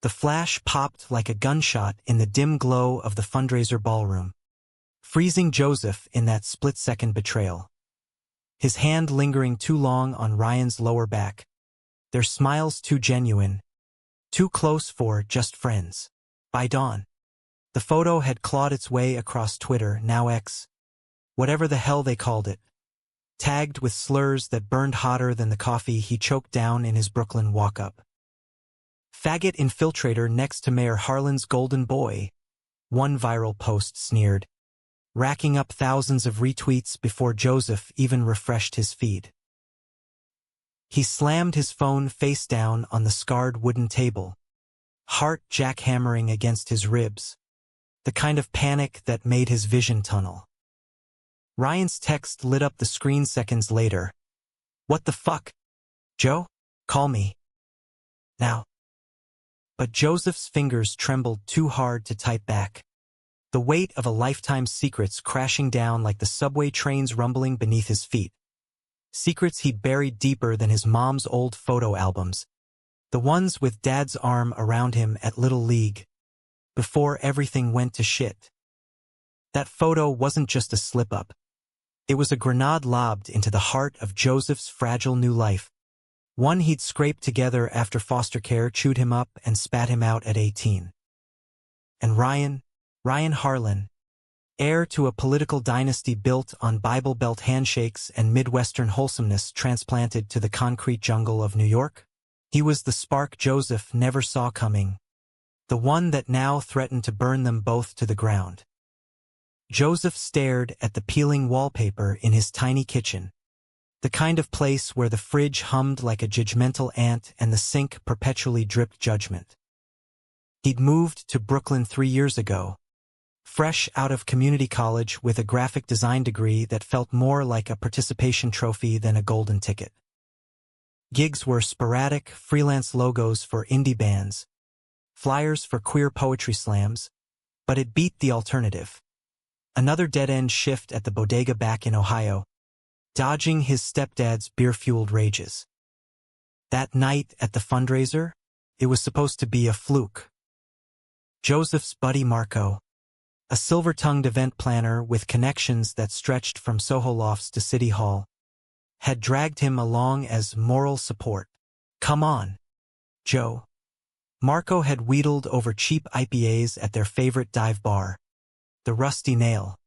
The flash popped like a gunshot in the dim glow of the fundraiser ballroom, freezing Joseph in that split-second betrayal. His hand lingering too long on Ryan's lower back, their smiles too genuine, too close for just friends. By dawn, the photo had clawed its way across Twitter, now X, whatever the hell they called it, tagged with slurs that burned hotter than the coffee he choked down in his Brooklyn walk-up. "Faggot infiltrator next to Mayor Harlan's golden boy," one viral post sneered, racking up thousands of retweets before Joseph even refreshed his feed. He slammed his phone face down on the scarred wooden table, heart jackhammering against his ribs, the kind of panic that made his vision tunnel. Ryan's text lit up the screen seconds later. "What the fuck? Joe? Call me. Now." But Joseph's fingers trembled too hard to type back, the weight of a lifetime's secrets crashing down like the subway trains rumbling beneath his feet. Secrets he'd buried deeper than his mom's old photo albums, the ones with Dad's arm around him at Little League, before everything went to shit. That photo wasn't just a slip-up. It was a grenade lobbed into the heart of Joseph's fragile new life, one he'd scraped together after foster care chewed him up and spat him out at 18. And Ryan Harlan, heir to a political dynasty built on Bible Belt handshakes and Midwestern wholesomeness transplanted to the concrete jungle of New York? He was the spark Joseph never saw coming, the one that now threatened to burn them both to the ground. Joseph stared at the peeling wallpaper in his tiny kitchen, the kind of place where the fridge hummed like a judgmental ant and the sink perpetually dripped judgment. He'd moved to Brooklyn 3 years ago, fresh out of community college with a graphic design degree that felt more like a participation trophy than a golden ticket. Gigs were sporadic, freelance logos for indie bands, flyers for queer poetry slams, but it beat the alternative. Another dead-end shift at the bodega back in Ohio, dodging his stepdad's beer-fueled rages. That night at the fundraiser, it was supposed to be a fluke. Joseph's buddy Marco, a silver-tongued event planner with connections that stretched from Soho Lofts to City Hall, had dragged him along as moral support. "Come on, Joe." Marco had wheedled over cheap IPAs at their favorite dive bar, the Rusty Nail.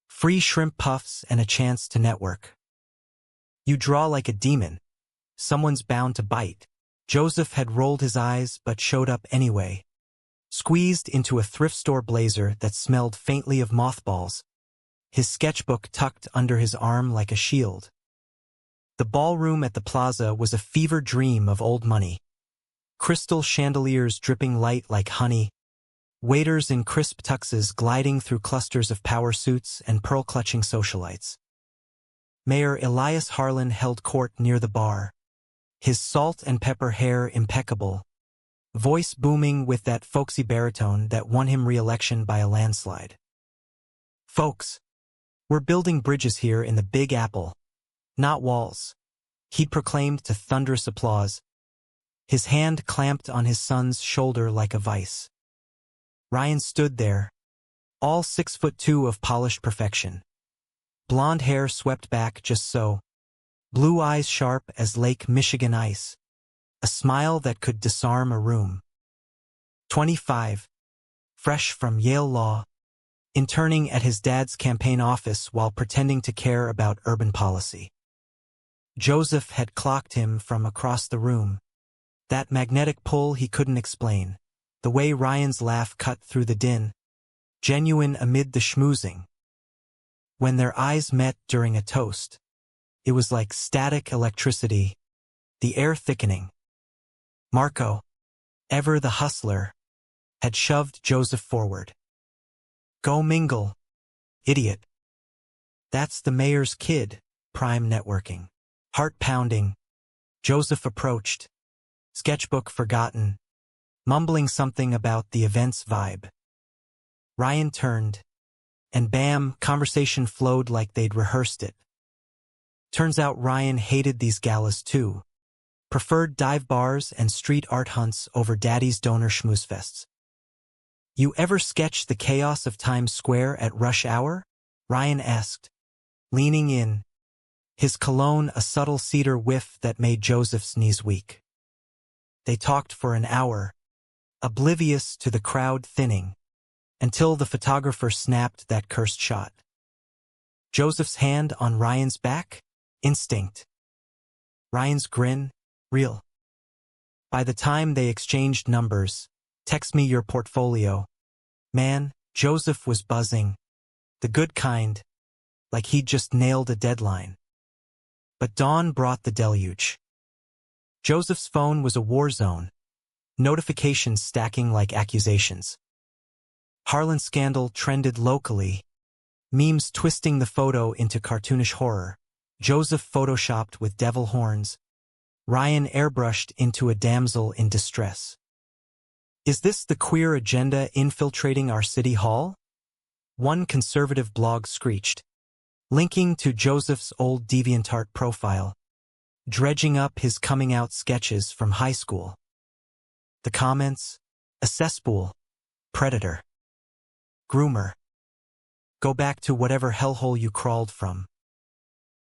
Free shrimp puffs and a chance to network. "You draw like a demon. Someone's bound to bite." Joseph had rolled his eyes but showed up anyway, squeezed into a thrift store blazer that smelled faintly of mothballs, his sketchbook tucked under his arm like a shield. The ballroom at the plaza was a fever dream of old money. Crystal chandeliers dripping light like honey, waiters in crisp tuxes gliding through clusters of power suits and pearl-clutching socialites. Mayor Elias Harlan held court near the bar, his salt and pepper hair impeccable, voice booming with that folksy baritone that won him re-election by a landslide. "Folks, we're building bridges here in the Big Apple, not walls," he'd proclaimed to thunderous applause, his hand clamped on his son's shoulder like a vice. Ryan stood there, all 6'2" of polished perfection. Blonde hair swept back just so, blue eyes sharp as Lake Michigan ice, a smile that could disarm a room. 25, fresh from Yale Law, interning at his dad's campaign office while pretending to care about urban policy. Joseph had clocked him from across the room, that magnetic pull he couldn't explain. The way Ryan's laugh cut through the din, genuine amid the schmoozing. When their eyes met during a toast, it was like static electricity, the air thickening. Marco, ever the hustler, had shoved Joseph forward. "Go mingle, idiot." "That's the mayor's kid," Prime networking. Heart pounding, Joseph approached, sketchbook forgotten, mumbling something about the event's vibe. Ryan turned, and bam, conversation flowed like they'd rehearsed it. Turns out Ryan hated these galas too. preferred dive bars and street art hunts over daddy's donor schmoozefests. You ever sketch the chaos of Times Square at rush hour? Ryan asked, leaning in, his cologne a subtle cedar whiff that made Joseph's knees weak. They talked for an hour, oblivious to the crowd thinning, until the photographer snapped that cursed shot. Joseph's hand on Ryan's back? Instinct. Ryan's grin? Real. By the time they exchanged numbers, text me your portfolio. Man, Joseph was buzzing. The good kind, like he'd just nailed a deadline. But dawn brought the deluge. Joseph's phone was a war zone, notifications stacking like accusations. Harlan scandal trended locally, memes twisting the photo into cartoonish horror. Joseph photoshopped with devil horns, Ryan airbrushed into a damsel in distress. Is this the queer agenda infiltrating our city hall? One conservative blog screeched, linking to Joseph's old DeviantArt profile, dredging up his coming-out sketches from high school. The comments? A cesspool. Predator. Groomer. Go back to whatever hellhole you crawled from.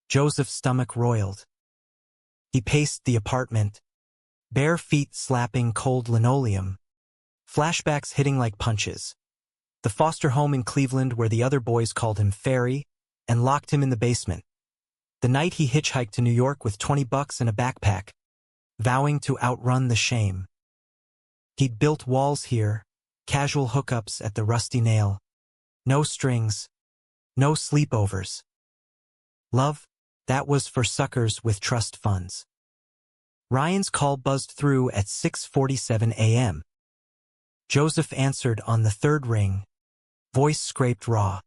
Joseph's stomach roiled. He paced the apartment, bare feet slapping cold linoleum, flashbacks hitting like punches. The foster home in Cleveland where the other boys called him Fairy and locked him in the basement. The night he hitchhiked to New York with $20 in a backpack, vowing to outrun the shame. He'd built walls here, casual hookups at the Rusty Nail. No strings, no sleepovers. Love, that was for suckers with trust funds. Ryan's call buzzed through at 6:47 a.m. Joseph answered on the third ring, voice scraped raw.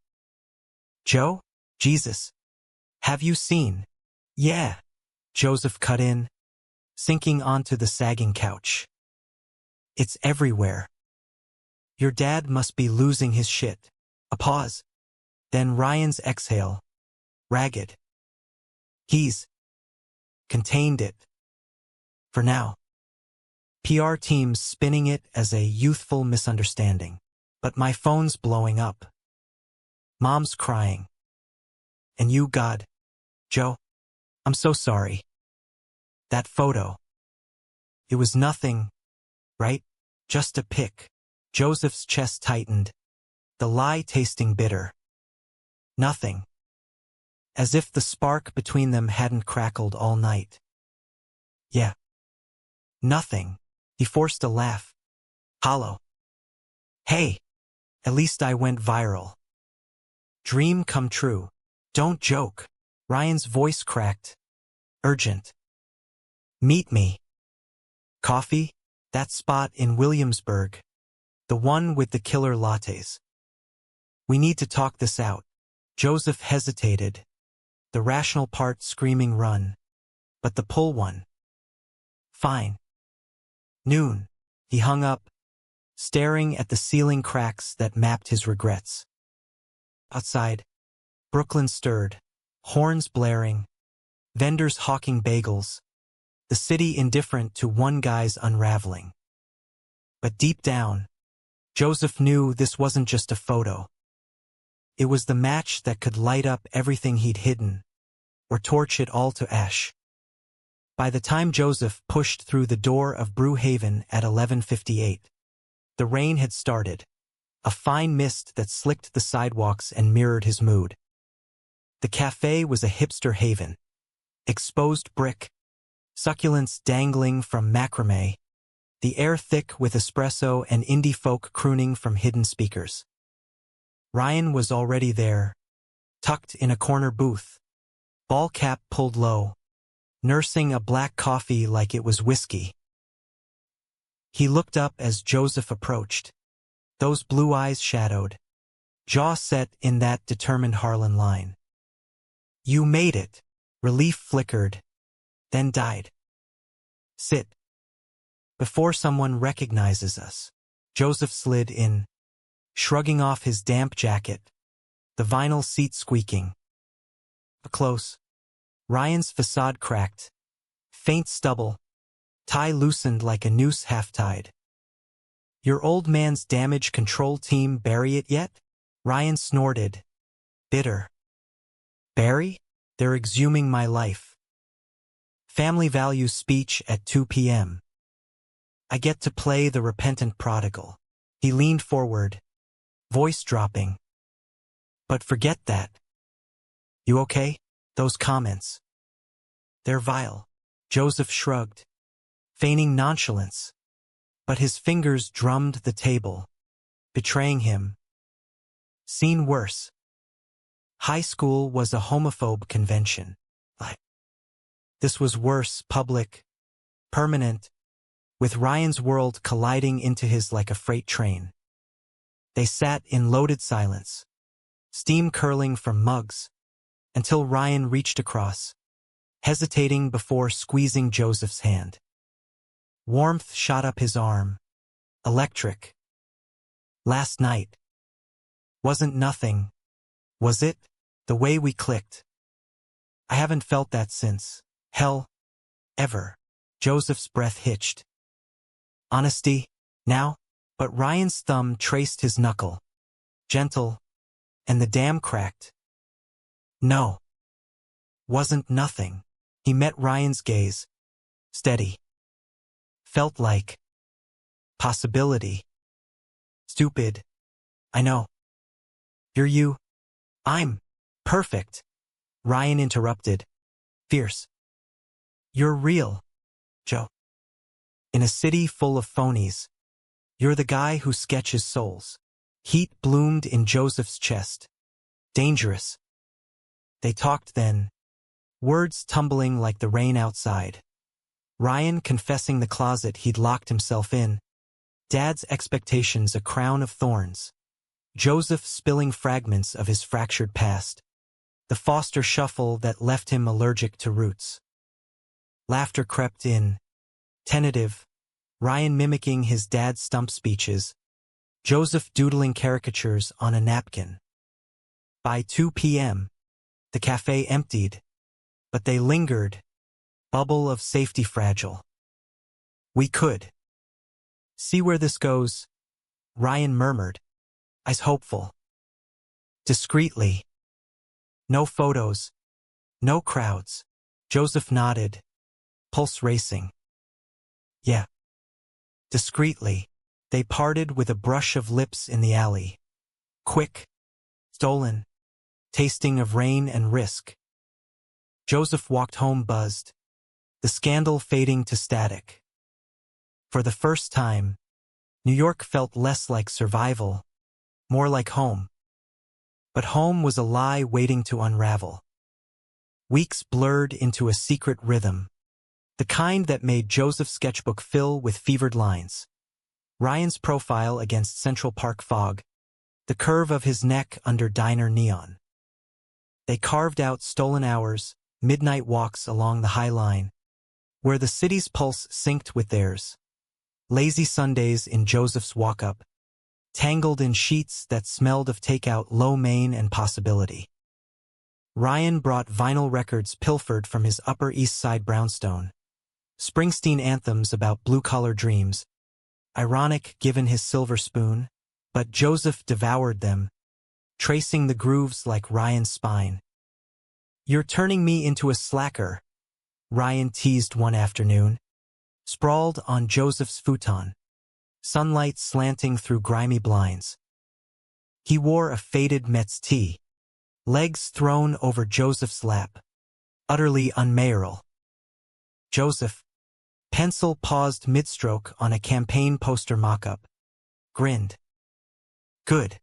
Joe? Jesus. Have you seen? Yeah. Joseph cut in, sinking onto the sagging couch. It's everywhere. Your dad must be losing his shit. A pause. Then Ryan's exhale. Ragged. He's contained it. For now. PR teams spinning it as a youthful misunderstanding. But my phone's blowing up. Mom's crying. And you, God. Joe, I'm so sorry. That photo. It was nothing, right? Just a pic. Joseph's chest tightened, the lie tasting bitter. Nothing. As if the spark between them hadn't crackled all night. Yeah. Nothing. He forced a laugh. Hollow. Hey, at least I went viral. Dream come true. Don't joke. Ryan's voice cracked. Urgent. Meet me. Coffee? That spot in Williamsburg. The one with the killer lattes. We need to talk this out. Joseph hesitated, the rational part screaming run, but the pull one. Fine. Noon. He hung up, staring at the ceiling cracks that mapped his regrets. Outside, Brooklyn stirred, horns blaring, vendors hawking bagels, the city indifferent to one guy's unraveling. But deep down, Joseph knew this wasn't just a photo. It was the match that could light up everything he'd hidden, or torch it all to ash. By the time Joseph pushed through the door of Brew Haven at 11:58, the rain had started, a fine mist that slicked the sidewalks and mirrored his mood. The cafe was a hipster haven. Exposed brick, succulents dangling from macrame, the air thick with espresso and indie folk crooning from hidden speakers. Ryan was already there, tucked in a corner booth, ball cap pulled low, nursing a black coffee like it was whiskey. He looked up as Joseph approached, those blue eyes shadowed, jaw set in that determined Harlan line. You made it. Relief flickered, then died. Sit. Before someone recognizes us. Joseph slid in, shrugging off his damp jacket, the vinyl seat squeaking. Close. Ryan's facade cracked, faint stubble, tie loosened like a noose half-tied. Your old man's damage control team bury it yet? Ryan snorted, bitter. Bury? They're exhuming my life. Family values speech at 2 p.m. I get to play the repentant prodigal. He leaned forward, voice dropping. But forget that. You okay? Those comments. They're vile. Joseph shrugged, feigning nonchalance. But his fingers drummed the table, betraying him. Seen worse. High school was a homophobe convention. This was worse, public, permanent, with Ryan's world colliding into his like a freight train. They sat in loaded silence, steam curling from mugs, until Ryan reached across, hesitating before squeezing Joseph's hand. Warmth shot up his arm, electric. Last night. Wasn't nothing, was it? The way we clicked. I haven't felt that since. Hell. Ever. Joseph's breath hitched. Honesty? Now? But Ryan's thumb traced his knuckle. Gentle. And the dam cracked. No. Wasn't nothing. He met Ryan's gaze. Steady. Felt like possibility. Stupid. I know. You're you. I'm perfect. Ryan interrupted. Fierce. You're real, Joe. In a city full of phonies, you're the guy who sketches souls. Heat bloomed in Joseph's chest. Dangerous. They talked then, words tumbling like the rain outside. Ryan confessing the closet he'd locked himself in. Dad's expectations a crown of thorns. Joseph spilling fragments of his fractured past. The Foster shuffle that left him allergic to roots. Laughter crept in. Tentative. Ryan mimicking his dad's stump speeches. Joseph doodling caricatures on a napkin. By 2 p.m., the cafe emptied, but they lingered. Bubble of safety fragile. We could. See where this goes, Ryan murmured. I's hopeful. Discreetly. No photos. No crowds. Joseph nodded, pulse racing. Yeah. Discreetly. They parted with a brush of lips in the alley. Quick. Stolen. Tasting of rain and risk. Joseph walked home buzzed, the scandal fading to static. For the first time, New York felt less like survival, more like home. But home was a lie waiting to unravel. Weeks blurred into a secret rhythm, the kind that made Joseph's sketchbook fill with fevered lines. Ryan's profile against Central Park fog, the curve of his neck under diner neon. They carved out stolen hours, midnight walks along the High Line, where the city's pulse synced with theirs. Lazy Sundays in Joseph's walk-up, tangled in sheets that smelled of takeout, lo mein and possibility. Ryan brought vinyl records pilfered from his Upper East Side brownstone. Springsteen anthems about blue-collar dreams. Ironic given his silver spoon, but Joseph devoured them, tracing the grooves like Ryan's spine. You're turning me into a slacker, Ryan teased one afternoon, sprawled on Joseph's futon, sunlight slanting through grimy blinds. He wore a faded Mets tee, legs thrown over Joseph's lap, utterly unmayoral. Joseph, pencil paused mid-stroke on a campaign poster mock-up, grinned. Good.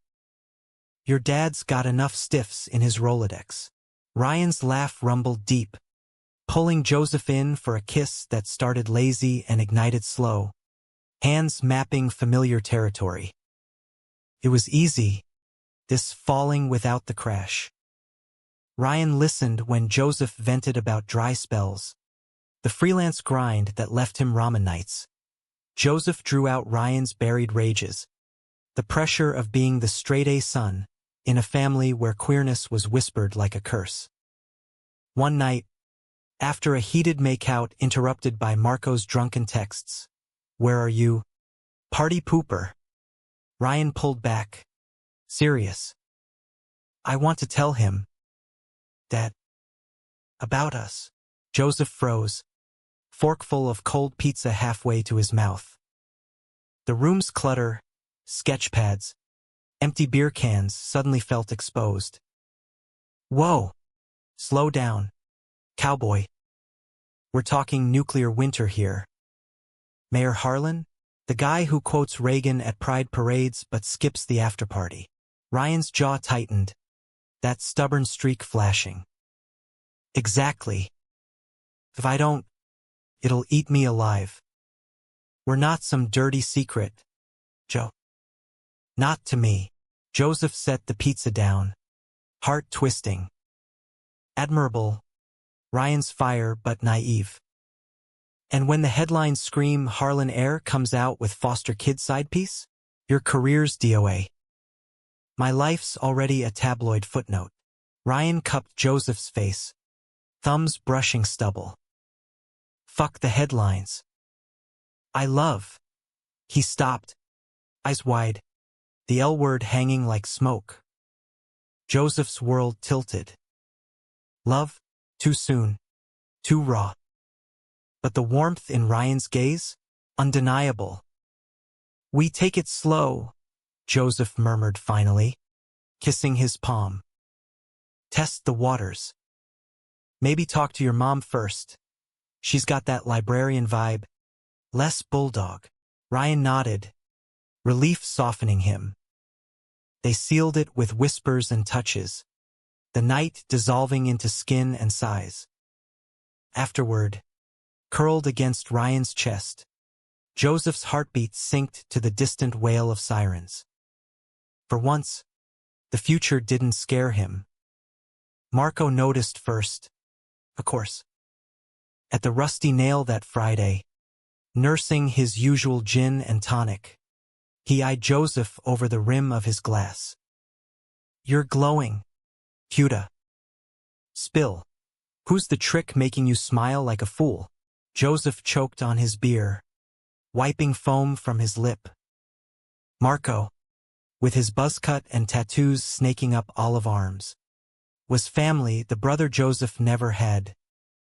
Your dad's got enough stiffs in his Rolodex. Ryan's laugh rumbled deep, pulling Joseph in for a kiss that started lazy and ignited slow, hands mapping familiar territory. It was easy, this falling without the crash. Ryan listened when Joseph vented about dry spells, the freelance grind that left him ramen nights. Joseph drew out Ryan's buried rages, the pressure of being the straight-A son in a family where queerness was whispered like a curse. One night, After a heated makeout interrupted by Marco's drunken texts. Where are you? Party pooper. Ryan pulled back. Serious. I want to tell him. That. About us. Joseph froze, forkful of cold pizza halfway to his mouth. The room's clutter, sketch pads, empty beer cans suddenly felt exposed. Whoa! Slow down, cowboy. We're talking nuclear winter here. Mayor Harlan? The guy who quotes Reagan at pride parades but skips the afterparty. Ryan's jaw tightened, that stubborn streak flashing. Exactly. If I don't, it'll eat me alive. We're not some dirty secret, Joe. Not to me. Joseph set the pizza down, heart twisting. Admirable. Ryan's fire but naive. And when the headlines scream Harlan Air comes out with foster kid side piece? Your career's DOA. My life's already a tabloid footnote. Ryan cupped Joseph's face, thumbs brushing stubble. Fuck the headlines. I love. He stopped, eyes wide, the L word hanging like smoke. Joseph's world tilted. Love? Too soon. Too raw. But the warmth in Ryan's gaze? Undeniable. We take it slow, Joseph murmured finally, kissing his palm. Test the waters. Maybe talk to your mom first. She's got that librarian vibe. Less bulldog. Ryan nodded, relief softening him. They sealed it with whispers and touches, the night dissolving into skin and sighs. Afterward, curled against Ryan's chest, Joseph's heartbeat synced to the distant wail of sirens. For once, the future didn't scare him. Marco noticed first, of course. At the Rusty Nail that Friday, nursing his usual gin and tonic, he eyed Joseph over the rim of his glass. You're glowing. Cuta. Spill. Who's the trick making you smile like a fool? Joseph choked on his beer, wiping foam from his lip. Marco, with his buzz cut and tattoos snaking up olive arms, was family the brother Joseph never had.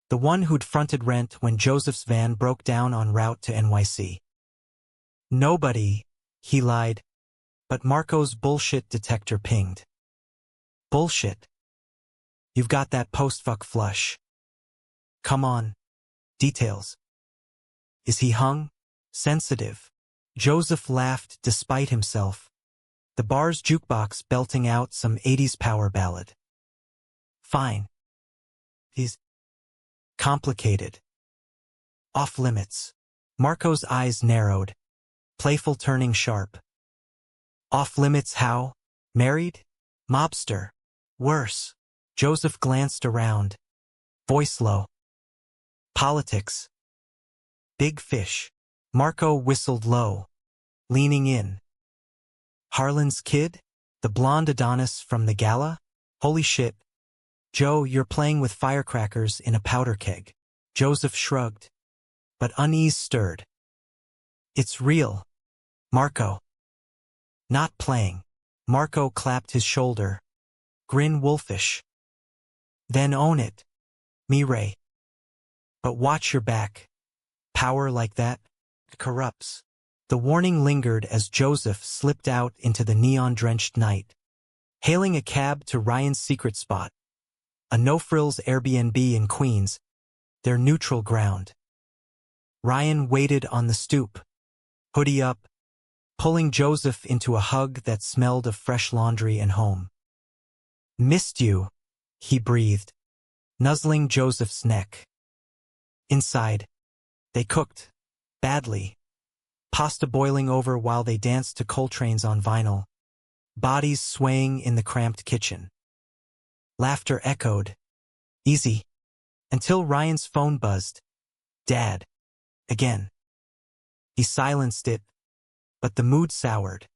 The one who'd fronted rent when Joseph's van broke down en route to NYC. Nobody, he lied, but Marco's bullshit detector pinged. Bullshit. You've got that post-fuck flush. Come on. Details. Is he hung? Sensitive. Joseph laughed despite himself, the bar's jukebox belting out some 80s power ballad. Fine. He's complicated. Off limits. Marco's eyes narrowed, playful turning sharp. Off limits how? Married? Mobster? Worse. Joseph glanced around, voice low. Politics. Big fish. Marco whistled low, leaning in. Harlan's kid? The blonde Adonis from the gala? Holy shit. Joe, you're playing with firecrackers in a powder keg. Joseph shrugged, but unease stirred. It's real. Marco. Not playing. Marco clapped his shoulder, grin wolfish. Then own it. Me Ray. But watch your back. Power like that corrupts. The warning lingered as Joseph slipped out into the neon-drenched night, hailing a cab to Ryan's secret spot, a no-frills Airbnb in Queens, their neutral ground. Ryan waited on the stoop, hoodie up, pulling Joseph into a hug that smelled of fresh laundry and home. Missed you, he breathed, nuzzling Joseph's neck. Inside, they cooked, badly, pasta boiling over while they danced to Coltrane's on vinyl, bodies swaying in the cramped kitchen. Laughter echoed, easy, until Ryan's phone buzzed. Dad. Again. He silenced it, but the mood soured.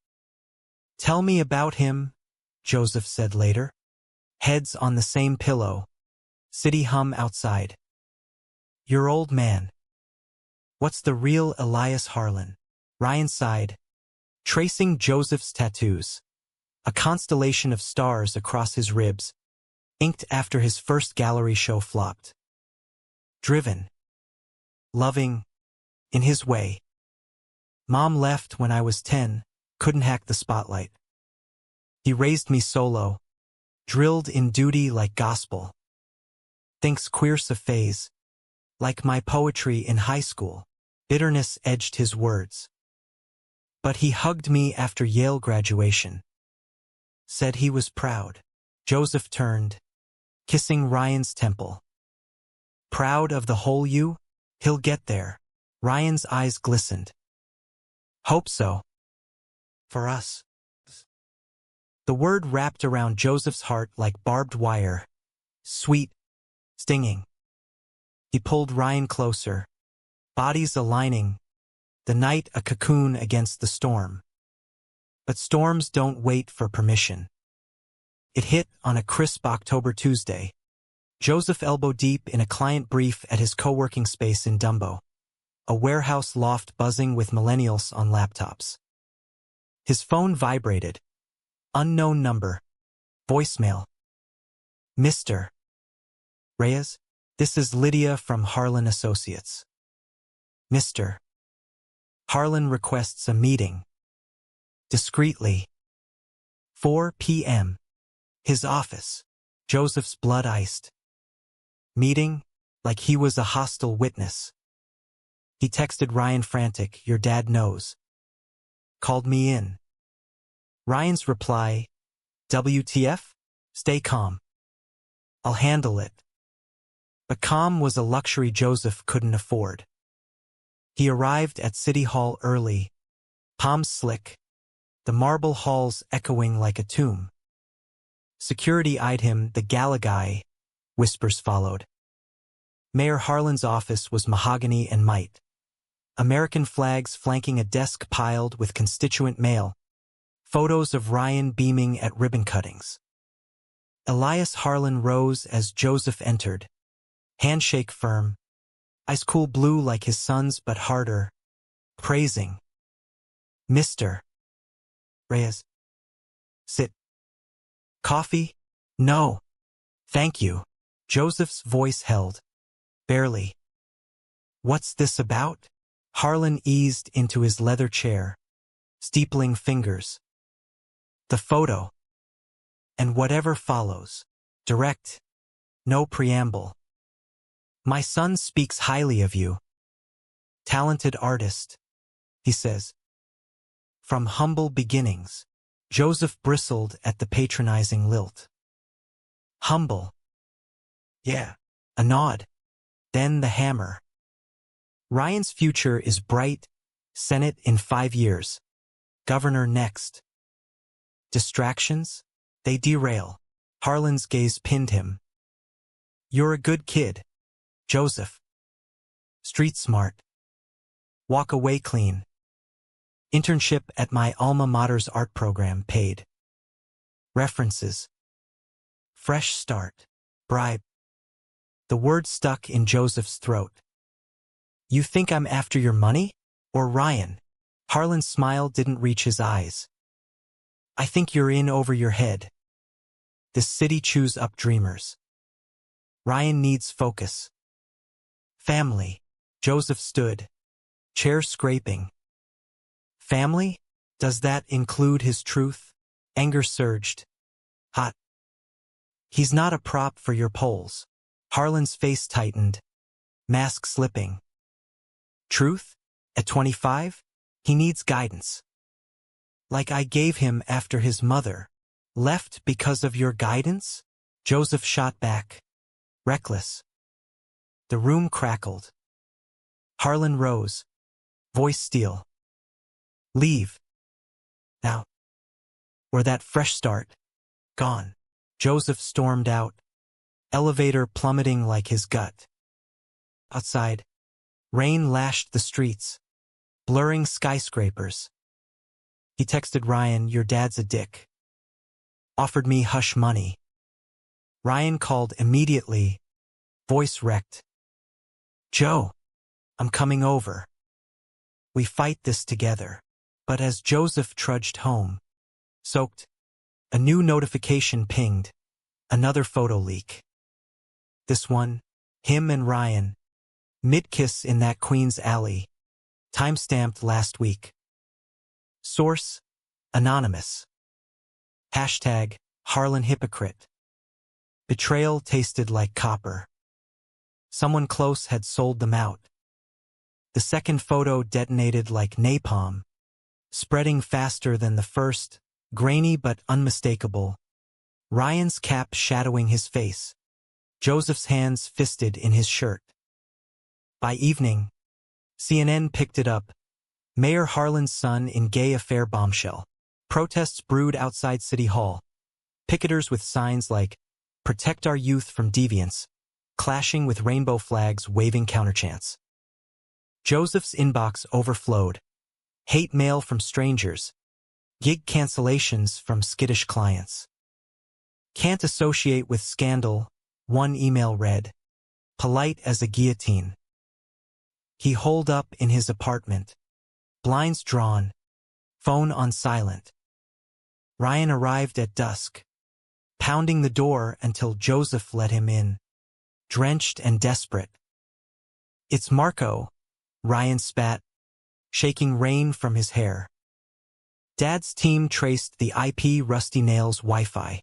Tell me about him, Joseph said later. Heads on the same pillow. City hum outside. Your old man. What's the real Elias Harlan? Ryan sighed, tracing Joseph's tattoos. A constellation of stars across his ribs, inked after his first gallery show flopped. Driven. Loving. In his way. Mom left when I was 10, couldn't hack the spotlight. He raised me solo, drilled in duty like gospel. Thinks queer's a phase, like my poetry in high school. Bitterness edged his words. But he hugged me after Yale graduation. Said he was proud. Joseph turned, kissing Ryan's temple. Proud of the whole you? He'll get there. Ryan's eyes glistened. Hope so. For us. The word wrapped around Joseph's heart like barbed wire. Sweet. Stinging. He pulled Ryan closer. Bodies aligning. The night a cocoon against the storm. But storms don't wait for permission. It hit on a crisp October Tuesday. Joseph elbow-deep in a client brief at his co-working space in Dumbo. A warehouse loft buzzing with millennials on laptops. His phone vibrated. Unknown number. Voicemail. Mr. Reyes, this is Lydia from Harlan Associates. Mr. Harlan requests a meeting. Discreetly. 4 p.m. His office. Joseph's blood iced. Meeting, like he was a hostile witness. He texted Ryan frantic, your dad knows. Called me in. Ryan's reply, WTF? Stay calm. I'll handle it. But calm was a luxury Joseph couldn't afford. He arrived at City Hall early, palms slick, the marble halls echoing like a tomb. Security eyed him, the gala guy, whispers followed. Mayor Harlan's office was mahogany and might. American flags flanking a desk piled with constituent mail, photos of Ryan beaming at ribbon cuttings. Elias Harlan rose as Joseph entered, handshake firm, eyes cool blue like his son's but harder, praising. Mr. Reyes. Sit. Coffee? No. Thank you. Joseph's voice held. Barely. What's this about? Harlan eased into his leather chair, steepling fingers. The photo. And whatever follows. Direct. No preamble. My son speaks highly of you. Talented artist, he says. From humble beginnings. Joseph bristled at the patronizing lilt. Humble. Yeah. A nod. Then the hammer. Ryan's future is bright. Senate in 5 years. Governor next. Distractions? They derail. Harlan's gaze pinned him. You're a good kid, Joseph. Street smart. Walk away clean. Internship at my alma mater's art program paid. References. Fresh start. Bribe. The word stuck in Joseph's throat. You think I'm after your money? Or Ryan? Harlan's smile didn't reach his eyes. I think you're in over your head. This city chews up dreamers. Ryan needs focus. Family. Joseph stood, chair scraping. Family? Does that include his truth? Anger surged. Hot. He's not a prop for your polls. Harlan's face tightened, mask slipping. Truth? At 25? He needs guidance. Like I gave him after his mother. Left because of your guidance? Joseph shot back. Reckless. The room crackled. Harlan rose, voice steel. Leave. Now. Or that fresh start. Gone. Joseph stormed out, elevator plummeting like his gut. Outside, rain lashed the streets, blurring skyscrapers. He texted Ryan, your dad's a dick. Offered me hush money. Ryan called immediately, voice wrecked. Joe, I'm coming over. We fight this together. But as Joseph trudged home, soaked, a new notification pinged. Another photo leak. This one, him and Ryan, mid-kiss in that Queen's Alley, timestamped last week. Source, anonymous. Hashtag, Harlan hypocrite. Betrayal tasted like copper. Someone close had sold them out. The second photo detonated like napalm, spreading faster than the first, grainy but unmistakable. Ryan's cap shadowing his face, Joseph's hands fisted in his shirt. By evening, CNN picked it up. Mayor Harlan's son in gay affair bombshell. Protests brewed outside City Hall. Picketers with signs like, "Protect our youth from deviance," clashing with rainbow flags waving counterchants. Joseph's inbox overflowed. Hate mail from strangers. Gig cancellations from skittish clients. Can't associate with scandal, one email read. Polite as a guillotine. He holed up in his apartment. Blinds drawn. Phone on silent. Ryan arrived at dusk, pounding the door until Joseph let him in, drenched and desperate. "It's Marco," Ryan spat, shaking rain from his hair. Dad's team traced the IP Rusty Nails Wi-Fi.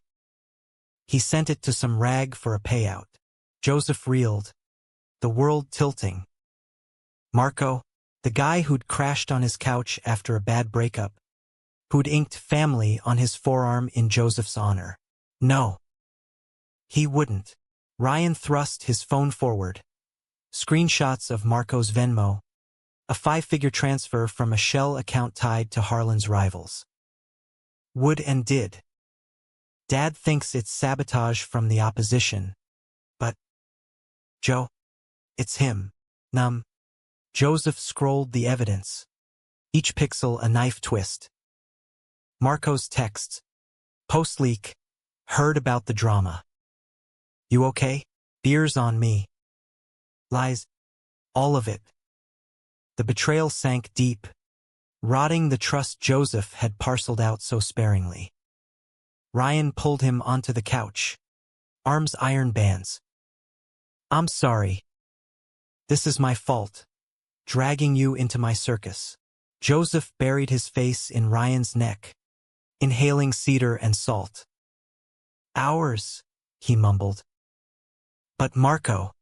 He sent it to some rag for a payout. Joseph reeled, the world tilting. Marco, the guy who'd crashed on his couch after a bad breakup, who'd inked family on his forearm in Joseph's honor. No. He wouldn't. Ryan thrust his phone forward. Screenshots of Marco's Venmo, a 5-figure transfer from a shell account tied to Harlan's rivals. Would and did. Dad thinks it's sabotage from the opposition. But, Joe, it's him. Numb. Joseph scrolled the evidence. Each pixel a knife twist. Marco's texts. Post-leak. Heard about the drama. You okay? Beer's on me. Lies. All of it. The betrayal sank deep, rotting the trust Joseph had parceled out so sparingly. Ryan pulled him onto the couch. Arms iron bands. "I'm sorry. This is my fault. Dragging you into my circus." Joseph buried his face in Ryan's neck, inhaling cedar and salt. "Hours," he mumbled. "But Marco."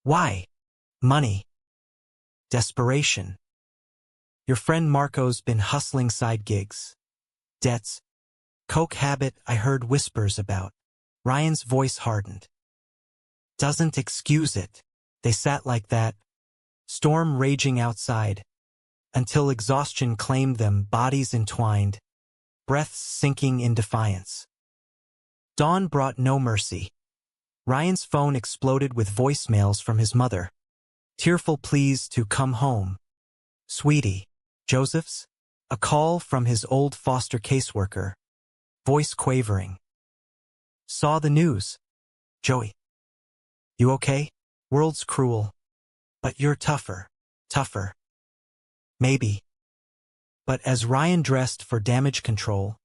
"Why?" "Money. Desperation. Your friend Marco's been hustling side gigs. Debts. Coke habit I heard whispers about." Ryan's voice hardened. "Doesn't excuse it." They sat like that, storm raging outside, until exhaustion claimed them, bodies entwined, breaths sinking in defiance. Dawn brought no mercy. Ryan's phone exploded with voicemails from his mother. Tearful pleas to come home. "Sweetie." Joseph's? A call from his old foster caseworker. Voice quavering. "Saw the news. Joey. You okay? World's cruel. But you're tougher. Tougher. Maybe." But as Ryan dressed for damage control,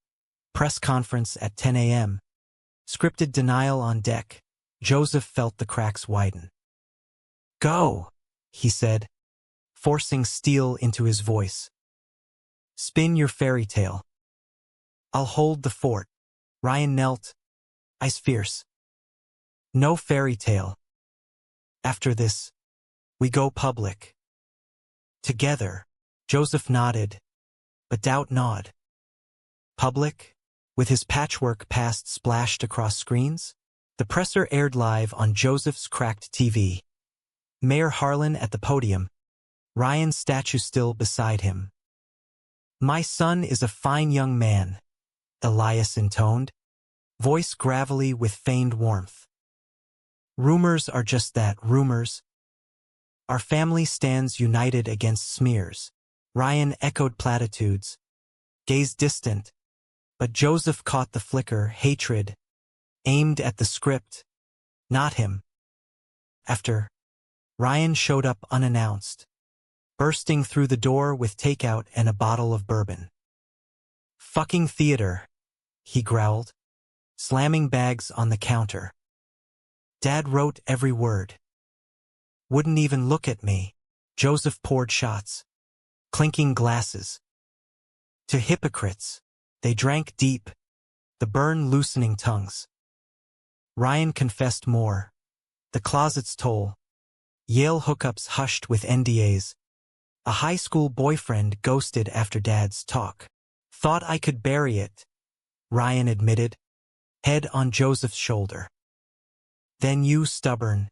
press conference at 10 a.m., scripted denial on deck, Joseph felt the cracks widen. "Go," he said, forcing steel into his voice. "Spin your fairy tale. I'll hold the fort." Ryan knelt, eyes fierce. "No fairy tale. After this, we go public. Together." Joseph nodded, but doubt gnawed. Public? With his patchwork past splashed across screens? The presser aired live on Joseph's cracked TV. Mayor Harlan at the podium, Ryan's statue still beside him. "My son is a fine young man," Elias intoned, voice gravelly with feigned warmth. "Rumors are just that, rumors. Our family stands united against smears." Ryan echoed platitudes, gazed distant, but Joseph caught the flicker, hatred, aimed at the script, not him. After Ryan showed up unannounced, bursting through the door with takeout and a bottle of bourbon. "Fucking theater," he growled, slamming bags on the counter. "Dad wrote every word." "Wouldn't even look at me." Joseph poured shots, clinking glasses. To hypocrites, they drank deep, the burn loosening tongues. Ryan confessed more. The closet's toll. Yale hookups hushed with NDAs. A high school boyfriend ghosted after Dad's talk. "Thought I could bury it," Ryan admitted, head on Joseph's shoulder. "Then you stubborn,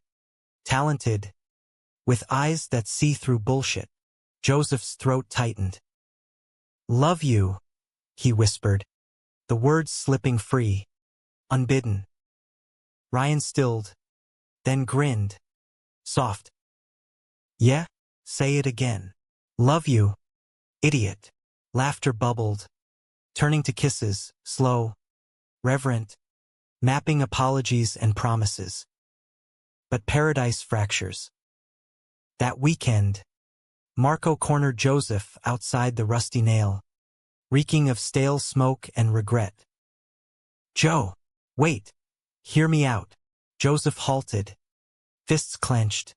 talented, with eyes that see through bullshit." Joseph's throat tightened. "Love you," he whispered, the words slipping free, unbidden. Ryan stilled, then grinned. Soft. "Yeah? Say it again." "Love you, idiot." Laughter bubbled, turning to kisses, slow, reverent, mapping apologies and promises. But paradise fractures. That weekend, Marco cornered Joseph outside the Rusty Nail, reeking of stale smoke and regret. "Joe, wait. Hear me out." Joseph halted, fists clenched,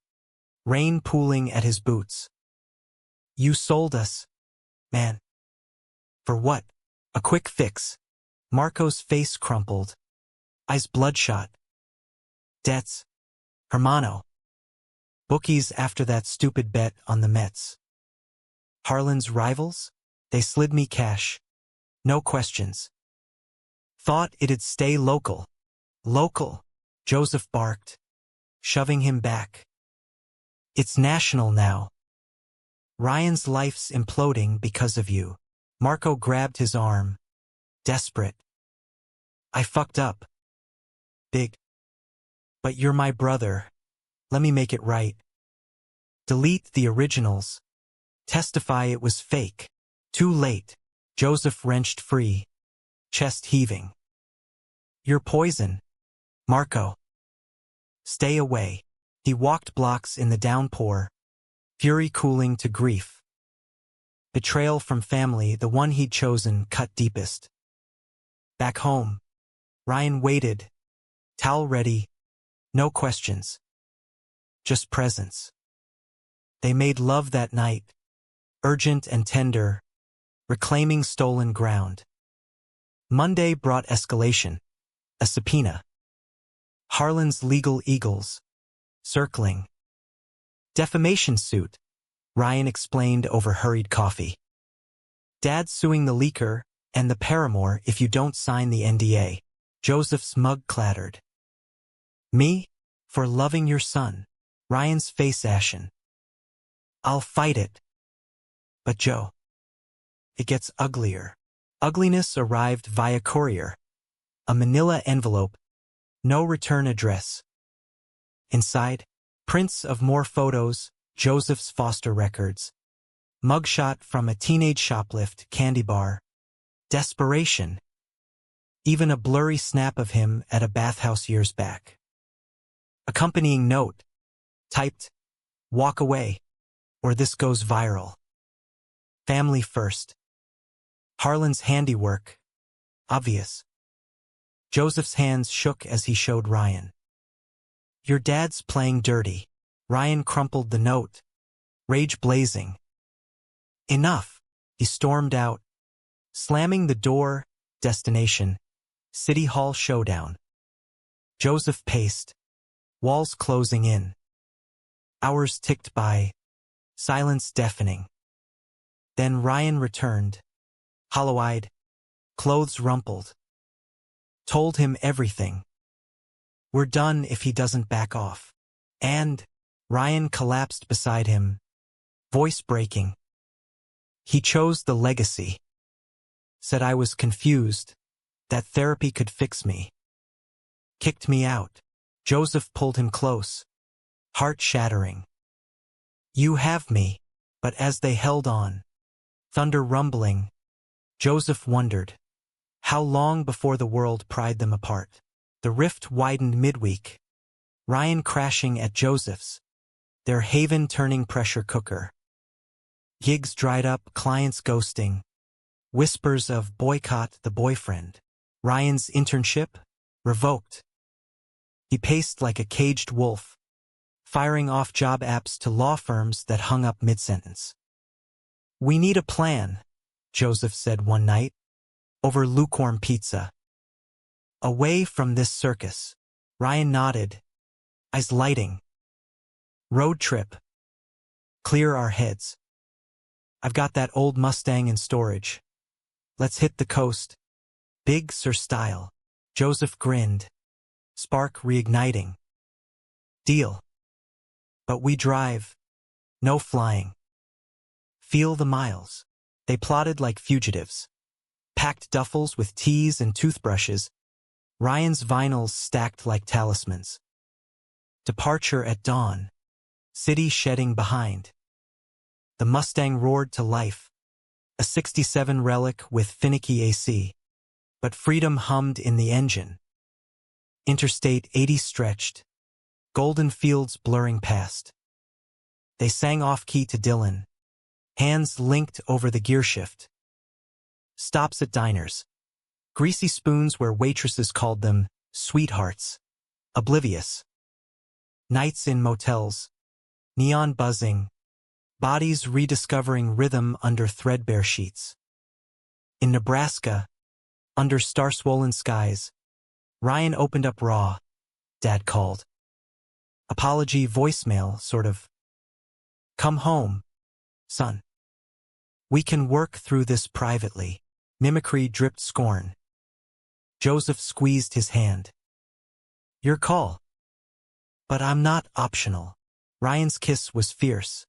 rain pooling at his boots. "You sold us, man." "For what?" "A quick fix." Marco's face crumpled, eyes bloodshot. "Debts. Hermano. Bookies after that stupid bet on the Mets. Harlan's rivals? They slid me cash. No questions. Thought it'd stay local." "Local," Joseph barked, shoving him back. "It's national now. Ryan's life's imploding because of you." Marco grabbed his arm, desperate. "I fucked up. Big. But you're my brother. Let me make it right. Delete the originals. Testify it was fake." "Too late." Joseph wrenched free, chest heaving. "You're poison, Marco. Stay away." He walked blocks in the downpour, fury cooling to grief. Betrayal from family, the one he'd chosen, cut deepest. Back home, Ryan waited, towel ready, no questions. Just presence. They made love that night, urgent and tender, reclaiming stolen ground. Monday brought escalation, a subpoena. Harlan's legal eagles, circling. "Defamation suit," Ryan explained over hurried coffee. "Dad's suing the leaker and the paramour if you don't sign the NDA." Joseph's mug clattered. "Me? For loving your son." Ryan's face ashen. "I'll fight it." "But Joe." It gets uglier. Ugliness arrived via courier. A manila envelope. No return address. Inside, prints of more photos, Joseph's foster records. Mugshot from a teenage shoplift candy bar. Desperation. Even a blurry snap of him at a bathhouse years back. Accompanying note. Typed, "Walk away, or this goes viral." Family first. Harlan's handiwork. Obvious. Joseph's hands shook as he showed Ryan. "Your dad's playing dirty." Ryan crumpled the note, rage blazing. "Enough." He stormed out, slamming the door. Destination, City Hall showdown. Joseph paced, walls closing in. Hours ticked by, silence deafening. Then Ryan returned, hollow-eyed, clothes rumpled. Told him everything. "We're done if he doesn't back off." And Ryan collapsed beside him, voice breaking. He chose the legacy. Said I was confused, that therapy could fix me. Kicked me out. Joseph pulled him close, heart shattering. "You have me." But as they held on, thunder rumbling, Joseph wondered, how long before the world pried them apart? The rift widened midweek. Ryan crashing at Joseph's, their haven-turning pressure cooker. Gigs dried up, clients ghosting, whispers of boycott the boyfriend. Ryan's internship? Revoked. He paced like a caged wolf, firing off job apps to law firms that hung up mid-sentence. "We need a plan," Joseph said one night, over lukewarm pizza. "Away from this circus." Ryan nodded, eyes lighting. "Road trip. Clear our heads. I've got that old Mustang in storage. Let's hit the coast. Big Sur style." Joseph grinned, spark reigniting. "Deal. But we drive. No flying. Feel the miles." They plodded like fugitives, packed duffels with teas and toothbrushes, Ryan's vinyls stacked like talismans. Departure at dawn, city shedding behind. The Mustang roared to life, a '67 relic with finicky AC, but freedom hummed in the engine. Interstate 80 stretched, golden fields blurring past. They sang off-key to Dylan, hands linked over the gearshift. Stops at diners, greasy spoons where waitresses called them sweethearts, oblivious. Nights in motels, neon buzzing, bodies rediscovering rhythm under threadbare sheets. In Nebraska, under star-swollen skies, Ryan opened up raw, Dad called. Apology voicemail, sort of. "Come home, son. We can work through this privately." Mimicry dripped scorn. Joseph squeezed his hand. "Your call. But I'm not optional." Ryan's kiss was fierce.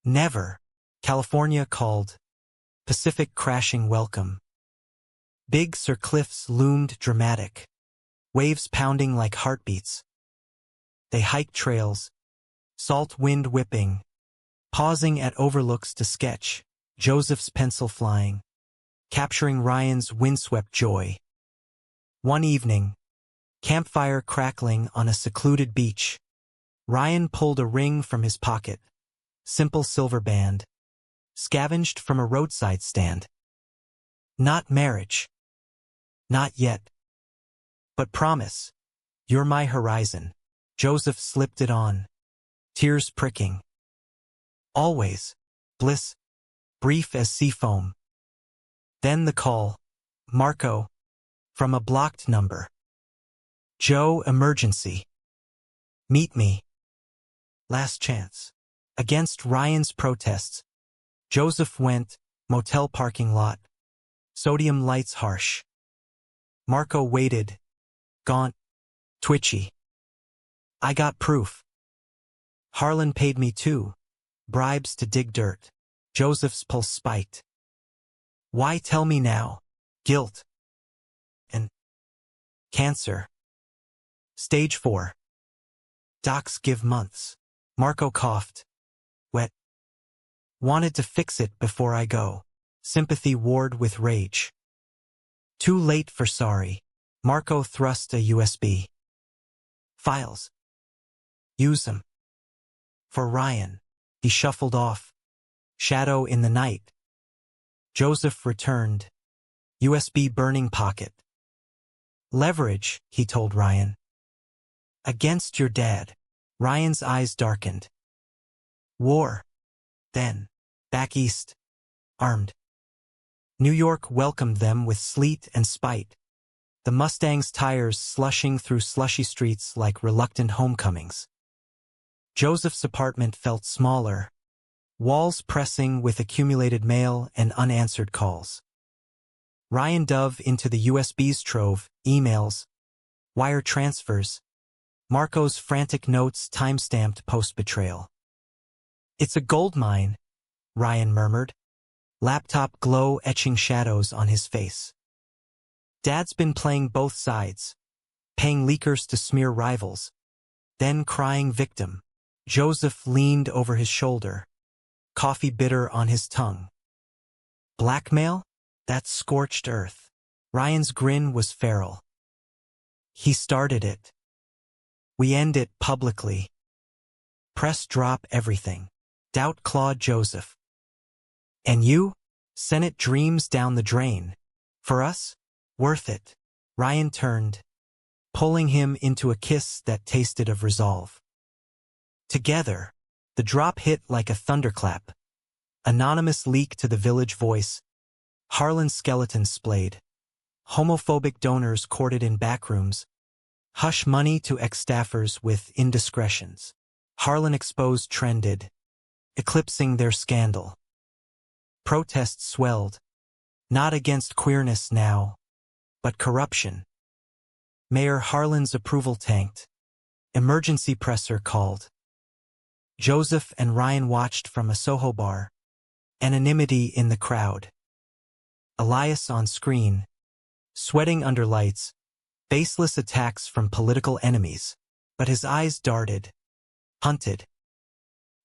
"Never." California called, Pacific crashing welcome. Big Sur cliffs loomed dramatic, waves pounding like heartbeats. They hiked trails, salt wind whipping, pausing at overlooks to sketch, Joseph's pencil flying, capturing Ryan's windswept joy. One evening, campfire crackling on a secluded beach, Ryan pulled a ring from his pocket, simple silver band, scavenged from a roadside stand. "Not marriage. Not yet. But promise, you're my horizon." Joseph slipped it on, tears pricking. "Always. Bliss, brief as sea foam." Then the call. "Marco," from a blocked number. "Joe, emergency. Meet me." Last chance. Against Ryan's protests, Joseph went, motel parking lot, sodium lights harsh. Marco waited, gaunt, twitchy. "I got proof. Harlan paid me too, bribes to dig dirt." Joseph's pulse spiked. "Why tell me now?" "Guilt. And cancer. Stage 4. Docs give months." Marco coughed. "Wet. Wanted to fix it before I go." Sympathy warred with rage. "Too late for sorry." Marco thrust a USB. "Files. Use them. For Ryan." He shuffled off. Shadow in the night. Joseph returned. USB burning pocket. "Leverage," he told Ryan. "Against your dad." Ryan's eyes darkened. "War. Then. Back east. Armed." New York welcomed them with sleet and spite, the Mustang's tires slushing through slushy streets like reluctant homecomings. Joseph's apartment felt smaller, walls pressing with accumulated mail and unanswered calls. Ryan dove into the USB's trove, emails, wire transfers, Marco's frantic notes time-stamped post-betrayal. "It's a goldmine," Ryan murmured, laptop glow etching shadows on his face. Dad's been playing both sides, paying leakers to smear rivals, then crying victim. Joseph leaned over his shoulder, coffee bitter on his tongue. "Blackmail? That's scorched earth." Ryan's grin was feral. "He started it. We end it publicly." Press drop everything. Doubt Claude Joseph. And you? Sent it dreams down the drain. For us? Worth it. Ryan turned, pulling him into a kiss that tasted of resolve. Together, the drop hit like a thunderclap. Anonymous leak to the Village Voice. Harlan skeleton splayed. Homophobic donors courted in backrooms. Hush money to ex-staffers with indiscretions. Harlan exposed trended, eclipsing their scandal. Protests swelled, not against queerness now, but corruption. Mayor Harlan's approval tanked. Emergency presser called. Joseph and Ryan watched from a Soho bar. Anonymity in the crowd. Elias on screen, sweating under lights, baseless attacks from political enemies, but his eyes darted, hunted.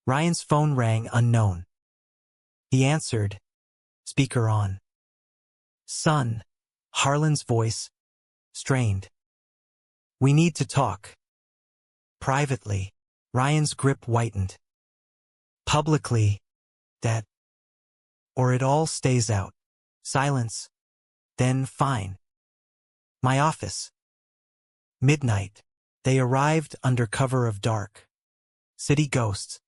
Ryan's phone rang unknown. He answered, speaker on. Son, Harlan's voice, strained. We need to talk. Privately, Ryan's grip whitened. Publicly, that. Or it all stays out. Silence. Then fine. My office. Midnight. They arrived under cover of dark. City ghosts.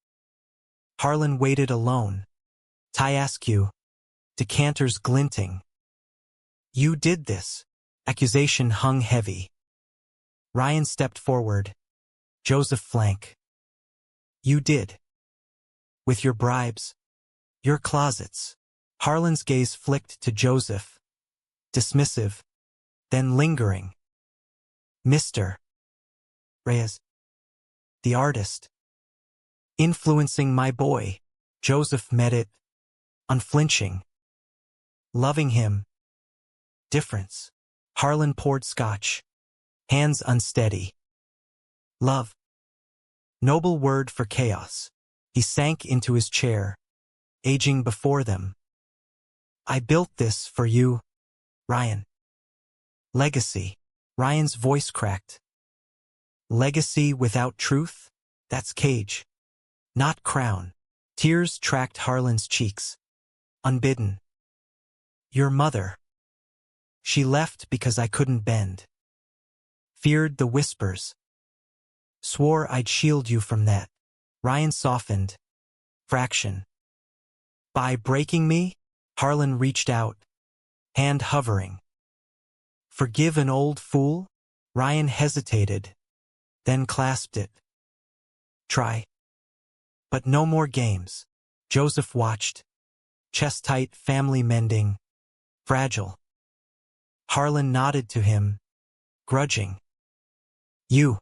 Harlan waited alone. Tyascu. Decanters glinting. You did this. Accusation hung heavy. Ryan stepped forward. Joseph flank. You did. With your bribes. Your closets. Harlan's gaze flicked to Joseph. Dismissive. Then lingering. Mr. Reyes. The artist. Influencing my boy. Joseph met it. Unflinching. Loving him. Difference. Harlan poured scotch. Hands unsteady. Love. Noble word for chaos. He sank into his chair, aging before them. I built this for you, Ryan. Legacy. Ryan's voice cracked. Legacy without truth? That's cage. Not crown. Tears tracked Harlan's cheeks. Unbidden. Your mother. She left because I couldn't bend. Feared the whispers. Swore I'd shield you from that. Ryan softened. Fraction. By breaking me? Harlan reached out. Hand hovering. Forgive an old fool? Ryan hesitated. Then clasped it. Try. But no more games. Joseph watched. Chest tight, family mending. Fragile. Harlan nodded to him. Grudging. You.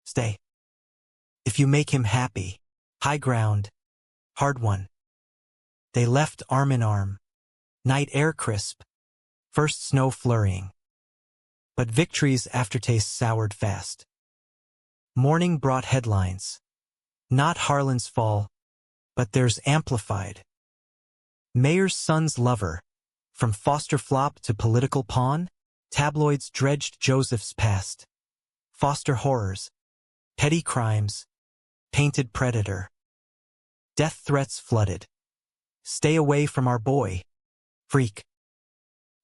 Stay. If you make him happy. High ground. Hard one. They left arm in arm. Night air crisp. First snow flurrying. But victory's aftertaste soured fast. Morning brought headlines. Not Harlan's fall, but theirs amplified. Mayor's son's lover. From foster flop to political pawn, tabloids dredged Joseph's past. Foster horrors. Petty crimes. Painted predator. Death threats flooded. Stay away from our boy. Freak.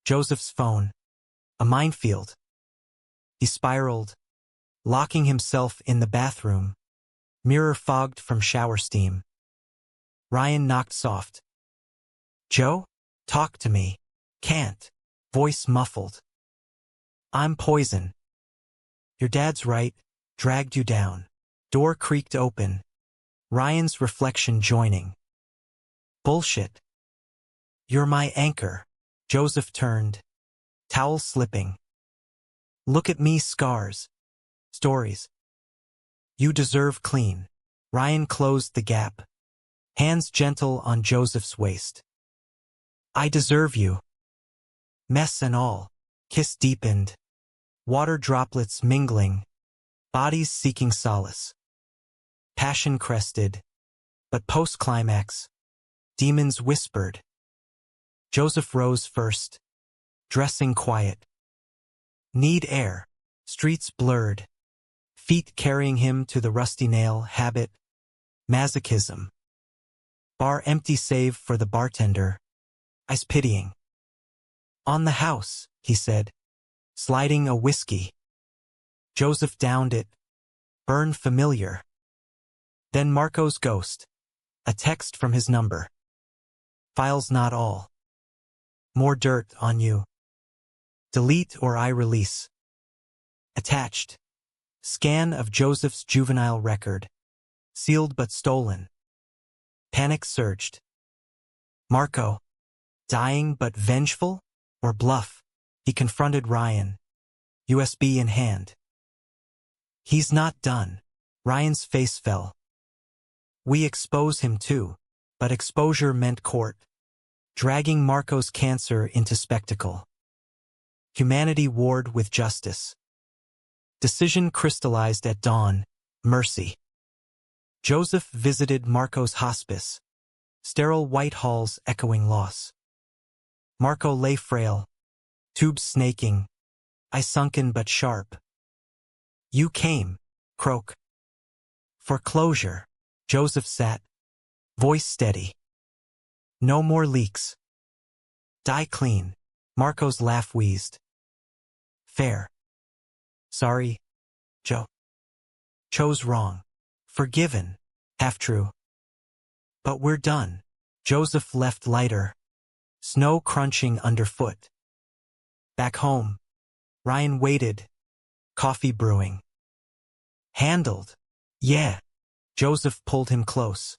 Joseph's phone. A minefield. He spiraled, locking himself in the bathroom. Mirror fogged from shower steam. Ryan knocked soft. Joe? Talk to me. Can't. Voice muffled. I'm poison. Your dad's right. Dragged you down. Door creaked open. Ryan's reflection joining. Bullshit. You're my anchor. Joseph turned. Towel slipping. Look at me scars. Stories. You deserve clean. Ryan closed the gap. Hands gentle on Joseph's waist. I deserve you. Mess and all. Kiss deepened. Water droplets mingling. Bodies seeking solace. Passion crested. But post-climax. Demons whispered. Joseph rose first. Dressing quiet. Need air. Streets blurred. Feet carrying him to the rusty nail habit. Masochism. Bar empty save for the bartender. I's pitying. On the house, he said, sliding a whiskey. Joseph downed it. Burn familiar. Then Marco's ghost. A text from his number. Files not all. More dirt on you. Delete or I release. Attached. Scan of Joseph's juvenile record. Sealed but stolen. Panic surged. Marco. Dying but vengeful? Or bluff? He confronted Ryan. USB in hand. He's not done. Ryan's face fell. We expose him too. But exposure meant court. Dragging Marco's cancer into spectacle. Humanity warred with justice. Decision crystallized at dawn. Mercy. Joseph visited Marco's hospice. Sterile white halls echoing loss. Marco lay frail. Tubes snaking. I sunken but sharp. You came, croak. For closure. Joseph sat. Voice steady. No more leaks. Die clean. Marco's laugh wheezed. Fair. Sorry, Joe. Chose wrong. Forgiven. Half true. But we're done. Joseph left lighter. Snow crunching underfoot. Back home. Ryan waited. Coffee brewing. Handled. Yeah. Joseph pulled him close.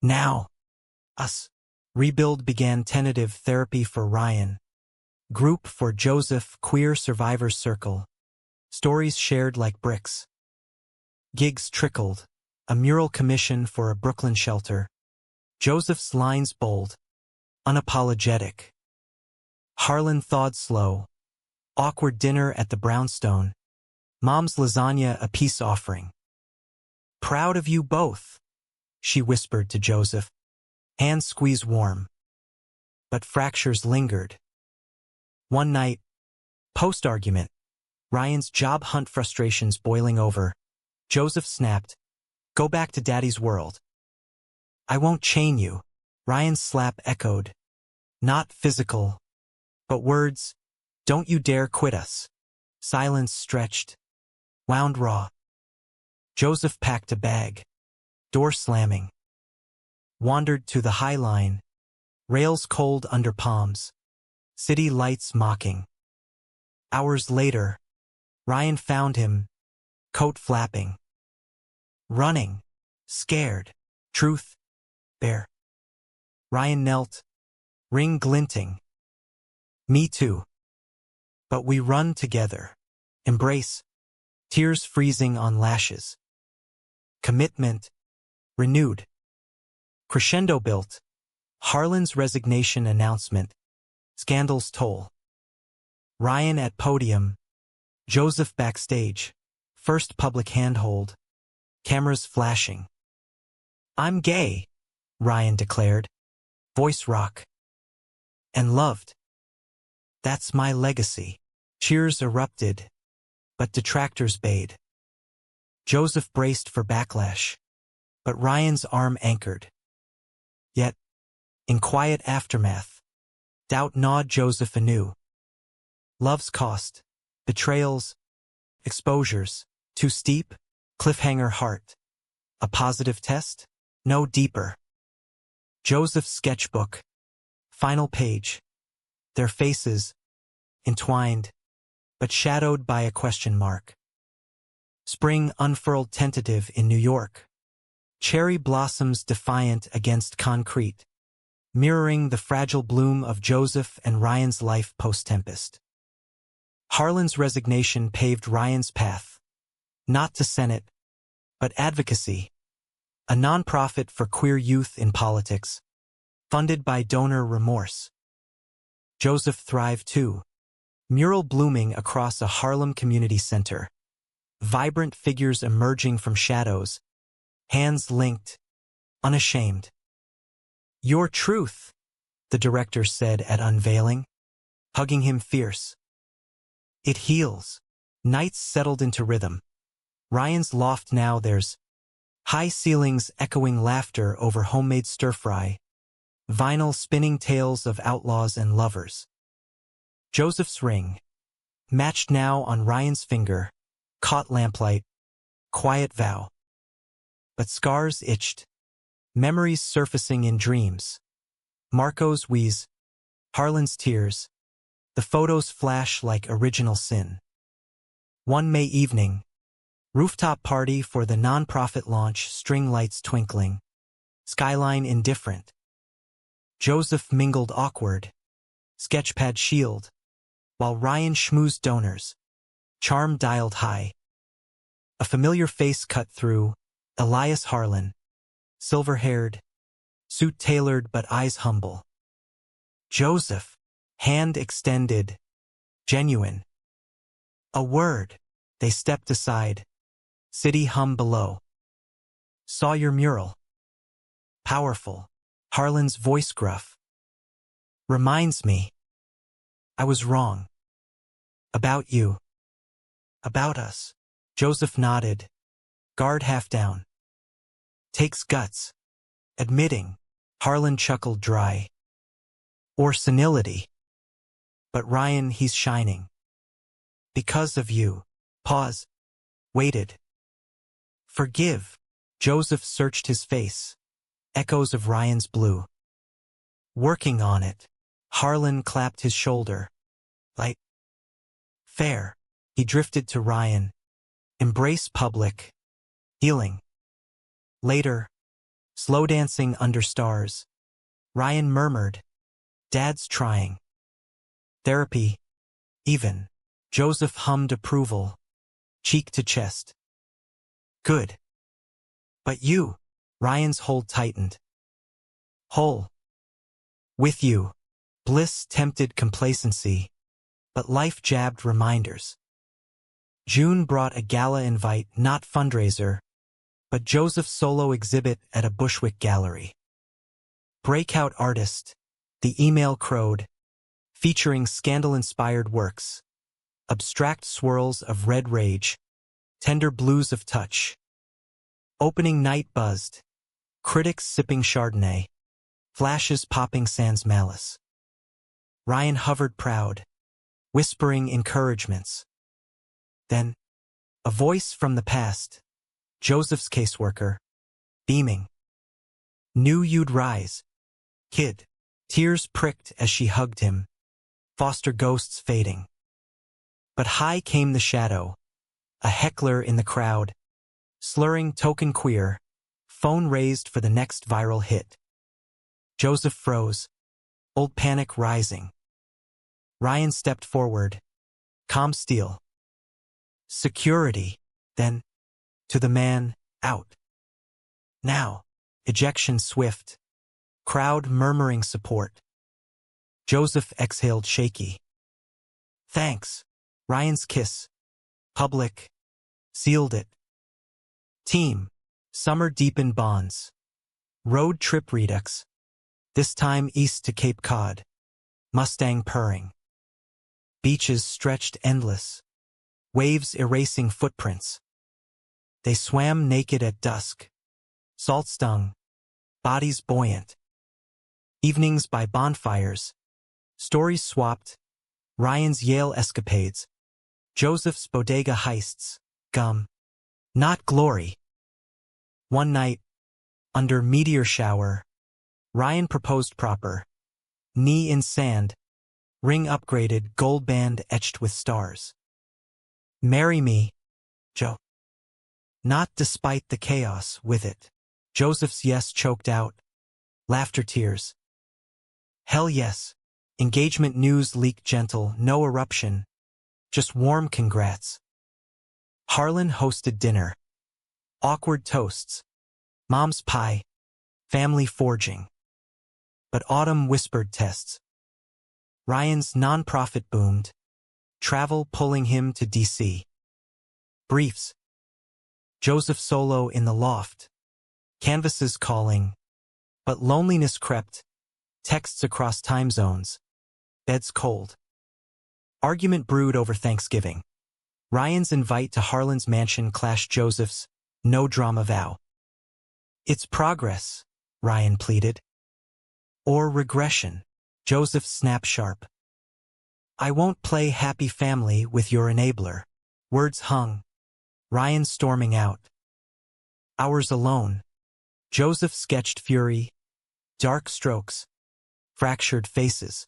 Now. Us. Rebuild began tentative therapy for Ryan. Group for Joseph Queer Survivors Circle. Stories shared like bricks. Gigs trickled. A mural commission for a Brooklyn shelter. Joseph's lines bold. Unapologetic. Harlan thawed slow. Awkward dinner at the brownstone. Mom's lasagna a peace offering. Proud of you both, she whispered to Joseph. Hands squeezed warm. But fractures lingered. One night, post-argument, Ryan's job hunt frustrations boiling over. Joseph snapped. Go back to Daddy's world. I won't chain you. Ryan's slap echoed. Not physical, but words. Don't you dare quit us. Silence stretched. Wound raw. Joseph packed a bag. Door slamming. Wandered to the High Line. Rails cold under palms. City lights mocking. Hours later, Ryan found him. Coat flapping. Running. Scared. Truth. Bare. Ryan knelt. Ring glinting. Me too. But we run together. Embrace. Tears freezing on lashes. Commitment. Renewed. Crescendo built. Harlan's resignation announcement. Scandal's toll. Ryan at podium. Joseph backstage. First public handhold. Cameras flashing. I'm gay, Ryan declared. Voice rock. And loved. That's my legacy. Cheers erupted. But detractors bayed. Joseph braced for backlash. But Ryan's arm anchored. Yet, in quiet aftermath, doubt gnawed Joseph anew. Love's cost. Betrayals. Exposures. Too steep. Cliffhanger heart. A positive test? No deeper. Joseph's sketchbook. Final page. Their faces. Entwined. But shadowed by a question mark. Spring unfurled tentative in New York. Cherry blossoms defiant against concrete. Mirroring the fragile bloom of Joseph and Ryan's life post-tempest. Harlan's resignation paved Ryan's path. Not to Senate, but advocacy. A nonprofit for queer youth in politics. Funded by donor remorse. Joseph thrived too. Mural blooming across a Harlem community center. Vibrant figures emerging from shadows. Hands linked. Unashamed. Your truth, the director said at unveiling. Hugging him fierce. It heals. Nights settled into rhythm. Ryan's loft now there's High ceilings echoing laughter over homemade stir-fry. Vinyl spinning tales of outlaws and lovers. Joseph's ring, matched now on Ryan's finger, caught lamplight, quiet vow. But scars itched, memories surfacing in dreams. Marco's wheeze, Harlan's tears, the photos flash like original sin. One May evening, rooftop party for the nonprofit launch, string lights twinkling, skyline indifferent. Joseph mingled awkward, sketchpad shield, while Ryan schmoozed donors, charm dialed high. A familiar face cut through, Elias Harlan, silver-haired, suit tailored but eyes humble. Joseph, hand extended, genuine. A word, they stepped aside, city hum below. Saw your mural. Powerful, Harlan's voice gruff. Reminds me. I was wrong. About you. About us. Joseph nodded, guard half down. Takes guts. Admitting, Harlan chuckled dry. Or senility. But Ryan, he's shining. Because of you. Pause. Waited. Forgive. Joseph searched his face. Echoes of Ryan's blue. Working on it. Harlan clapped his shoulder. Light. Fair. He drifted to Ryan. Embrace public. Healing. Later. Slow dancing under stars. Ryan murmured. Dad's trying. Therapy. Even. Joseph hummed approval. Cheek to chest. Good. But you. Ryan's hold tightened. Whole. With you. Bliss tempted complacency. But life jabbed reminders. June brought a gala invite, not fundraiser, but Joseph's solo exhibit at a Bushwick gallery. Breakout artist, the email crowed, featuring scandal-inspired works, abstract swirls of red rage, tender blues of touch. Opening night buzzed, critics sipping Chardonnay, flashes popping sans malice. Ryan hovered proud, whispering encouragements. Then, a voice from the past, Joseph's caseworker, beaming. Knew you'd rise, kid. Tears pricked as she hugged him, foster ghosts fading. But high came the shadow, a heckler in the crowd, slurring token queer, phone raised for the next viral hit. Joseph froze, old panic rising. Ryan stepped forward, calm steel. Security, then, to the man, out. Now, ejection swift, crowd murmuring support. Joseph exhaled shaky. Thanks, Ryan's kiss. Public, sealed it. Team, summer deepened bonds. Road trip redux, this time east to Cape Cod. Mustang purring. Beaches stretched endless. Waves erasing footprints. They swam naked at dusk. Salt stung. Bodies buoyant. Evenings by bonfires. Stories swapped. Ryan's Yale escapades. Joseph's bodega heists. Gum. Not glory. One night, under meteor shower, Ryan proposed proper. Knee in sand. Ring upgraded, gold band etched with stars. Marry me, Joe. Not despite the chaos with it. Joseph's yes choked out. Laughter tears. Hell yes. Engagement news leaked gentle, no eruption. Just warm congrats. Harlan hosted dinner. Awkward toasts. Mom's pie. Family forging. But autumn whispered tests. Ryan's nonprofit boomed. Travel pulling him to D.C. Briefs. Joseph solo in the loft. Canvases calling. But loneliness crept. Texts across time zones. Beds cold. Argument brewed over Thanksgiving. Ryan's invite to Harlan's mansion clashed Joseph's no drama vow. It's progress, Ryan pleaded. Or regression, Joseph snapped sharp. I won't play happy family with your enabler. Words hung, Ryan storming out. Hours alone, Joseph sketched fury, dark strokes, fractured faces.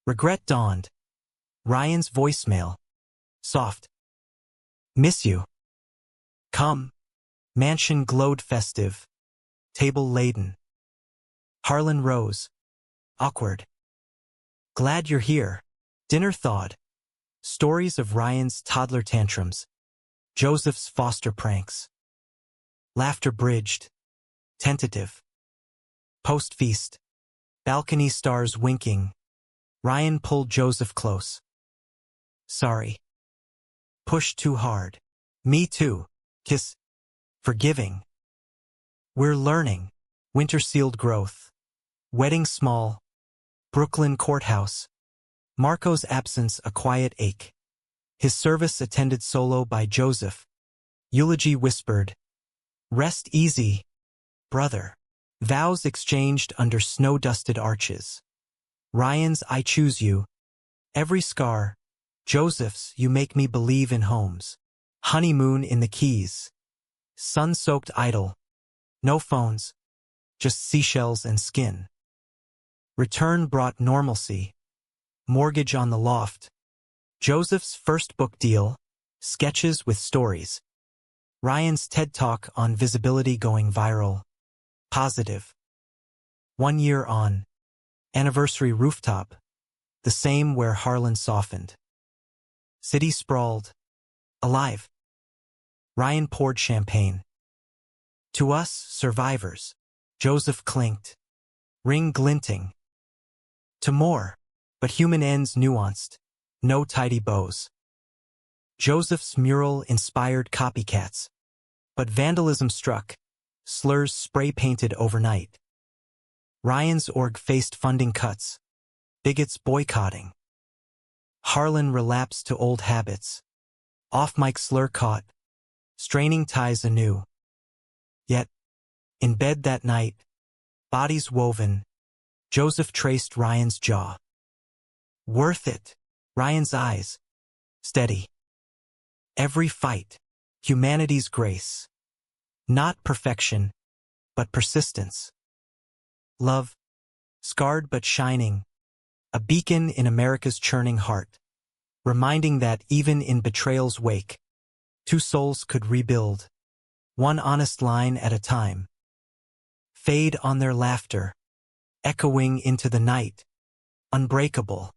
Regret dawned. Ryan's voicemail, soft. Miss you. Come. Mansion glowed festive, table laden. Harlan rose, awkward. Glad you're here. Dinner thawed. Stories of Ryan's toddler tantrums, Joseph's foster pranks. Laughter bridged, tentative. Post-feast, balcony stars winking. Ryan pulled Joseph close. Sorry. Pushed too hard. Me too. Kiss. Forgiving. We're learning. Winter-sealed growth. Wedding small. Brooklyn courthouse. Marco's absence a quiet ache. His service attended solo by Joseph. Eulogy whispered. Rest easy, brother. Vows exchanged under snow-dusted arches. Ryan's I choose you. Every scar. Joseph's you make me believe in homes. Honeymoon in the Keys. Sun-soaked idol. No phones. Just seashells and skin. Return brought normalcy. Mortgage on the loft. Joseph's first book deal. Sketches with stories. Ryan's TED Talk on visibility going viral. Positive. 1 year on. Anniversary rooftop. The same where Harlan softened. City sprawled. Alive. Ryan poured champagne. To us, survivors. Joseph clinked. Ring glinting. To more. But human ends nuanced. No tidy bows. Joseph's mural inspired copycats. But vandalism struck. Slurs spray-painted overnight. Ryan's org faced funding cuts. Bigots boycotting. Harlan relapsed to old habits. Off-mic slur caught. Straining ties anew. Yet, in bed that night, bodies woven, Joseph traced Ryan's jaw. Worth it. Ryan's eyes. Steady. Every fight. Humanity's grace. Not perfection, but persistence. Love. Scarred but shining. A beacon in America's churning heart. Reminding that even in betrayal's wake, two souls could rebuild. One honest line at a time. Fade on their laughter. Echoing into the night. Unbreakable.